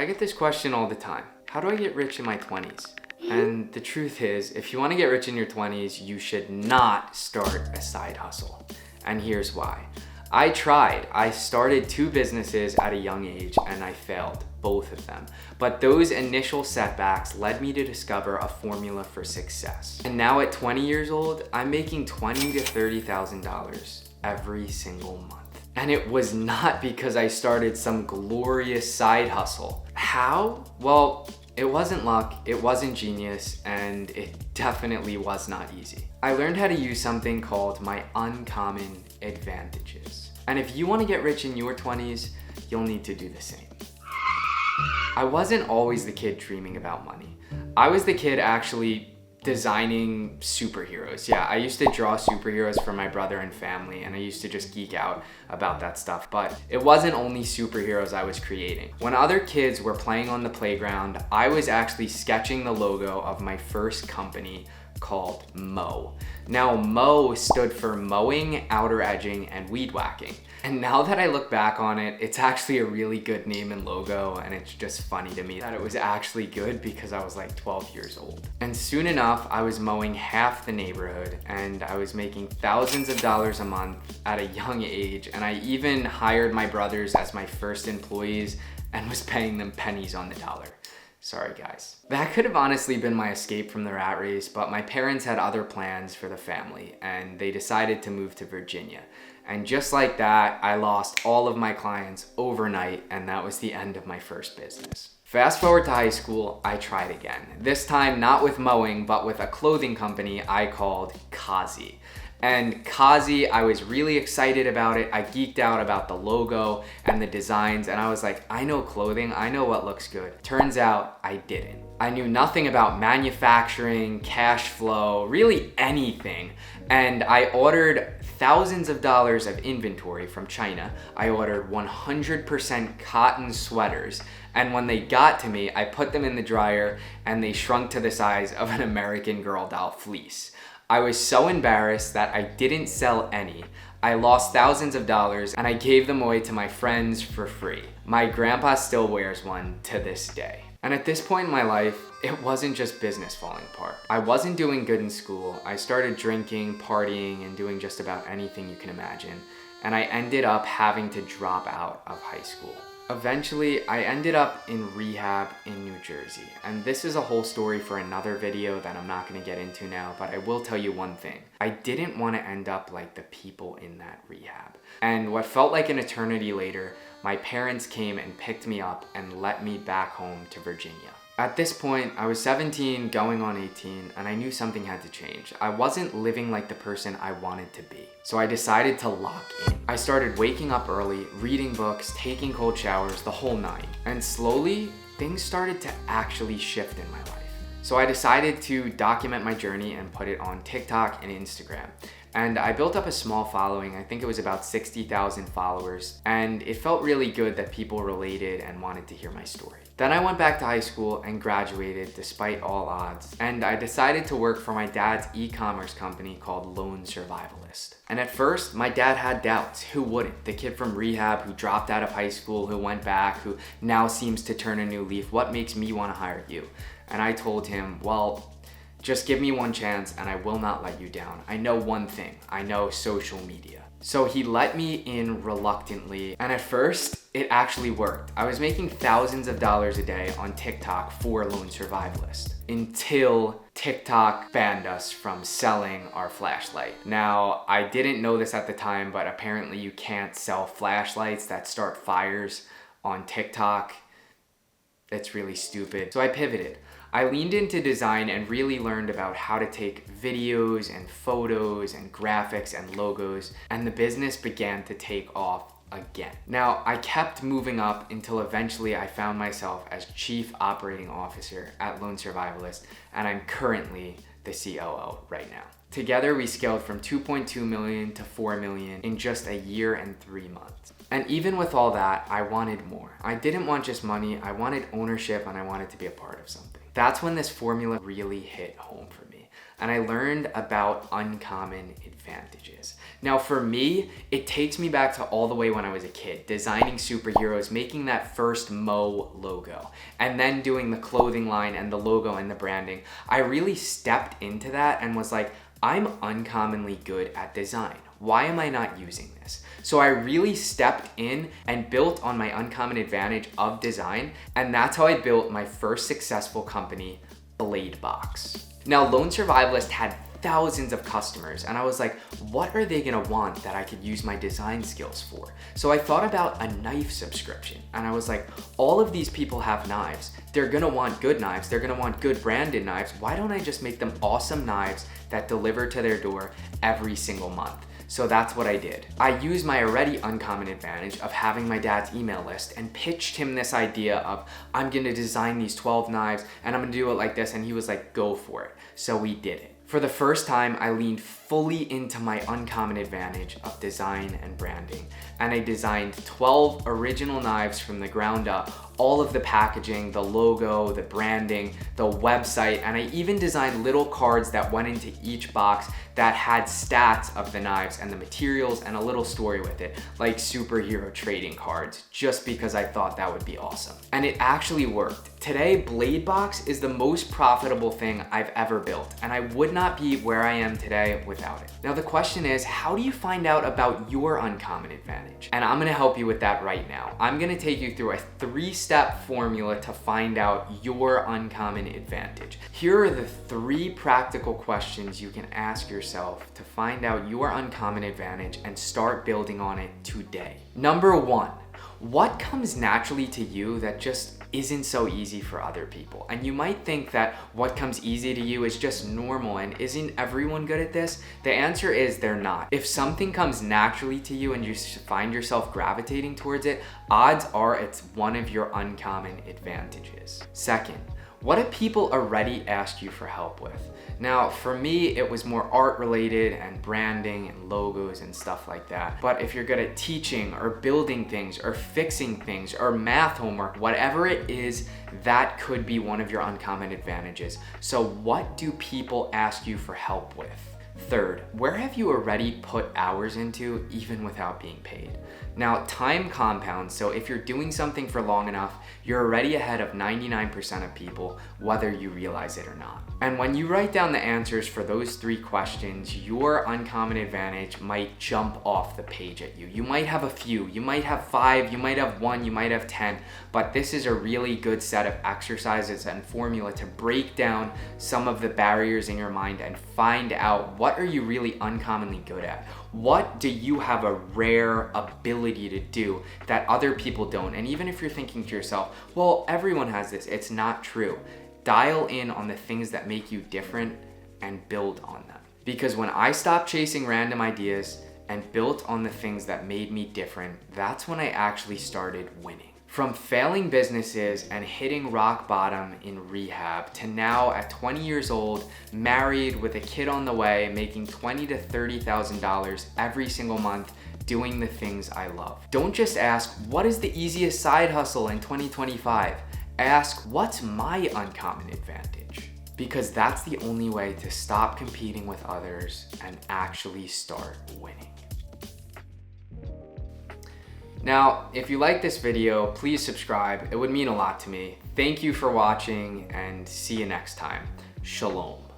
I get this question all the time. How do I get rich in my 20s? And the truth is, if you want to get rich in your 20s, you should not start a side hustle. And here's why. I tried. I started 2 businesses at a young age and I failed, both of them. But those initial setbacks led me to discover a formula for success. And now at 20 years old, I'm making $20,000 to $30,000 every single month. And it was not because I started some glorious side hustle. How? Well, it wasn't luck, it wasn't genius, and it definitely was not easy. I learned how to use something called my uncommon advantages. And if you want to get rich in your 20s, you'll need to do the same. I wasn't always the kid dreaming about money. I was the kid actually designing superheroes. Yeah, I used to draw superheroes for my brother and family, and I used to just geek out about that stuff. But it wasn't only superheroes I was creating. When other kids were playing on the playground, I was actually sketching the logo of my first company called Mow. Now, Mow stood for mowing, outer edging, and weed whacking. And now that I look back on it, it's actually a really good name and logo, and it's just funny to me that it was actually good because I was like 12 years old. And soon enough, I was mowing half the neighborhood, and I was making thousands of dollars a month at a young age, and I even hired my brothers as my first employees and was paying them pennies on the dollar. Sorry guys. That could have honestly been my escape from the rat race, but my parents had other plans for the family and they decided to move to Virginia. And just like that, I lost all of my clients overnight, and that was the end of my first business. Fast forward to high school, I tried again. This time not with mowing, but with a clothing company I called Kazi. And Kazi, I was really excited about it. I geeked out about the logo and the designs, and I was like, I know clothing, I know what looks good. Turns out I didn't. I knew nothing about manufacturing, cash flow, really anything. And I ordered thousands of dollars of inventory from China. I ordered 100% cotton sweaters. And when they got to me, I put them in the dryer and they shrunk to the size of an American Girl doll fleece. I was so embarrassed that I didn't sell any. I lost thousands of dollars and I gave them away to my friends for free. My grandpa still wears one to this day. And at this point in my life, it wasn't just business falling apart. I wasn't doing good in school. I started drinking, partying, and doing just about anything you can imagine. And I ended up having to drop out of high school. Eventually, I ended up in rehab in New Jersey. And this is a whole story for another video that I'm not gonna get into now, but I will tell you one thing. I didn't want to end up like the people in that rehab. And what felt like an eternity later, my parents came and picked me up and let me back home to Virginia. At this point, I was 17, going on 18, and I knew something had to change. I wasn't living like the person I wanted to be. So I decided to lock in. I started waking up early, reading books, taking cold showers, the whole nine. And slowly, things started to actually shift in my life. So I decided to document my journey and put it on TikTok and Instagram. And I built up a small following. I think it was about 60,000 followers. And it felt really good that people related and wanted to hear my story. Then I went back to high school and graduated despite all odds. And I decided to work for my dad's e-commerce company called Lone Survivalist. And at first, my dad had doubts. Who wouldn't? The kid from rehab who dropped out of high school, who went back, who now seems to turn a new leaf. What makes me want to hire you? And I told him, well, just give me one chance and I will not let you down. I know one thing. I know social media. So he let me in reluctantly, and at first, it actually worked. I was making thousands of dollars a day on TikTok for Lone Survivalist until TikTok banned us from selling our flashlight. Now, I didn't know this at the time, but apparently you can't sell flashlights that start fires on TikTok. It's really stupid. So I pivoted. I leaned into design and really learned about how to take videos and photos and graphics and logos, and the business began to take off again. Now, I kept moving up until eventually I found myself as Chief Operating Officer at Lone Survivalist, and I'm currently the COO right now. Together, we scaled from 2.2 million to 4 million in just a year and 3 months. And even with all that, I wanted more. I didn't want just money, I wanted ownership, and I wanted to be a part of something. That's when this formula really hit home for me. and I learned about uncommon advantages. Now for me, it takes me back to all the way when I was a kid, designing superheroes, making that first Mo logo, and then doing the clothing line and the logo and the branding. I really stepped into that and was like, I'm uncommonly good at design. Why am I not using this? So I really stepped in and built on my uncommon advantage of design, and that's how I built my first successful company, Bladebox. Now, Lone Survivalist had thousands of customers, and I was like, what are they gonna want that I could use my design skills for? So I thought about a knife subscription, and I was like, all of these people have knives. They're gonna want good knives. They're gonna want good branded knives. Why don't I just make them awesome knives that deliver to their door every single month? So that's what I did. I used my already uncommon advantage of having my dad's email list and pitched him this idea of, I'm gonna design these 12 knives and I'm gonna do it like this. And he was like, go for it. So we did it. For the first time, I leaned fully into my uncommon advantage of design and branding. And I designed 12 original knives from the ground up, all of the packaging, the logo, the branding, the website, and I even designed little cards that went into each box that had stats of the knives and the materials and a little story with it, like superhero trading cards, just because I thought that would be awesome. And it actually worked. Today, Bladebox is the most profitable thing I've ever built, and I would not be where I am today without it. Now the question is, how do you find out about your uncommon advantage? And I'm gonna help you with that right now. I'm gonna take you through a 3-step formula to find out your uncommon advantage. Here are the 3 practical questions you can ask yourself to find out your uncommon advantage and start building on it today. Number 1, what comes naturally to you that just isn't so easy for other people? And you might think that what comes easy to you is just normal, and isn't everyone good at this? The answer is they're not. If something comes naturally to you and you find yourself gravitating towards it, odds are it's one of your uncommon advantages. Second, what do people already ask you for help with? Now, for me, it was more art related and branding and logos and stuff like that. But if you're good at teaching or building things or fixing things or math homework, whatever it is, that could be one of your uncommon advantages. So what do people ask you for help with? Third, where have you already put hours into even without being paid? Now, time compounds, so if you're doing something for long enough, you're already ahead of 99% of people, whether you realize it or not. And when you write down the answers for those 3 questions, your uncommon advantage might jump off the page at you. You might have a few, you might have 5, you might have 1, you might have 10, but this is a really good set of exercises and formula to break down some of the barriers in your mind and find out, what are you really uncommonly good at? What do you have a rare ability to do that other people don't? And even if you're thinking to yourself, well, everyone has this, it's not true. Dial in on the things that make you different and build on them. Because when I stopped chasing random ideas and built on the things that made me different, that's when I actually started winning. From failing businesses and hitting rock bottom in rehab to now at 20 years old, married with a kid on the way, making $20,000 to $30,000 every single month, doing the things I love. Don't just ask, what is the easiest side hustle in 2025? Ask, what's my uncommon advantage? Because that's the only way to stop competing with others and actually start winning. Now, if you like this video, please subscribe. It would mean a lot to me. Thank you for watching, and see you next time. Shalom.